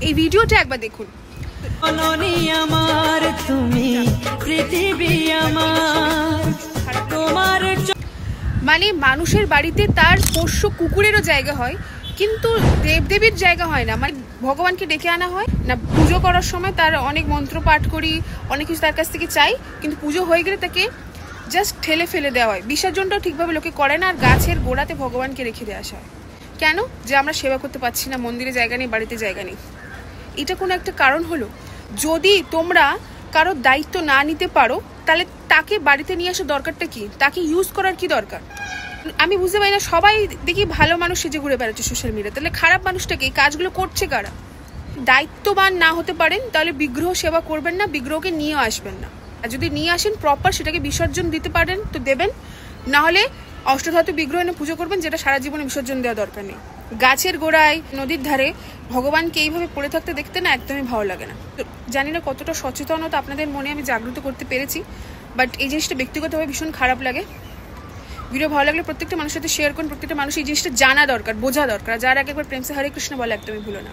এই ভিডিওটা একবার দেখুন। মানে মানুষের বাড়িতে তার পোষ্য কুকুরেরও জায়গা হয়, কিন্তু দেবদেবীর জায়গা হয় না। মানে ভগবানকে ডেকে আনা হয় না, পুজো করার সময় তার অনেক মন্ত্র পাঠ করি, অনেক কিছু তার কাছ থেকে চাই, কিন্তু পুজো হয়ে গেলে তাকে জাস্ট ঠেলে ফেলে দেওয়া হয়। বিসর্জনটাও ঠিকভাবে লোকে করে না, আর গাছের গোড়াতে ভগবানকে রেখে দেওয়া হয়। কেন? যে আমরা সেবা করতে পারছি না, মন্দিরে জায়গা নেই, বাড়িতে জায়গা নেই। এটা কোনো একটা কারণ হলো? যদি তোমরা কারো দায়িত্ব না নিতে পারো, তাহলে তাকে বাড়িতে নিয়ে আসার দরকারটা কি? তাকে ইউজ করার কি দরকার? আমি বুঝতে পারি না। সবাই দেখি ভালো মানুষ সেজে ঘুরে বেড়াচ্ছে সোশ্যাল মিডিয়া, তাহলে খারাপ মানুষটাকে এই কাজগুলো করছে কারা? দায়িত্ববান না হতে পারেন তাহলে বিগ্রহ সেবা করবেন না, বিগ্রহকে নিয়ে আসবেন না। আর যদি নিয়ে আসেন প্রপার সেটাকে বিসর্জন দিতে পারেন তো দেবেন, না হলে অষ্টধাতু বিগ্রহ এনে পুজো করবেন, যেটা সারা জীবনে বিসর্জন দেওয়া দরকার নেই। গাছের গোড়ায়, নদীর ধারে ভগবানকে এইভাবে পড়ে থাকতে দেখতে না একদমই ভালো লাগে না। তো জানি না কতটা সচেতনতা আপনাদের মনে আমি জাগ্রত করতে পেরেছি, বাট এই জিনিসটা ব্যক্তিগতভাবে ভীষণ খারাপ লাগে। ভিডিও ভালো লাগলে প্রত্যেকটা মানুষের সাথে শেয়ার করুন। প্রত্যেকটা মানুষ এই জিনিসটা জানা দরকার, বোঝা দরকার। যার একবার প্রেম সে হরে কৃষ্ণ বলে একদমই ভুলো না।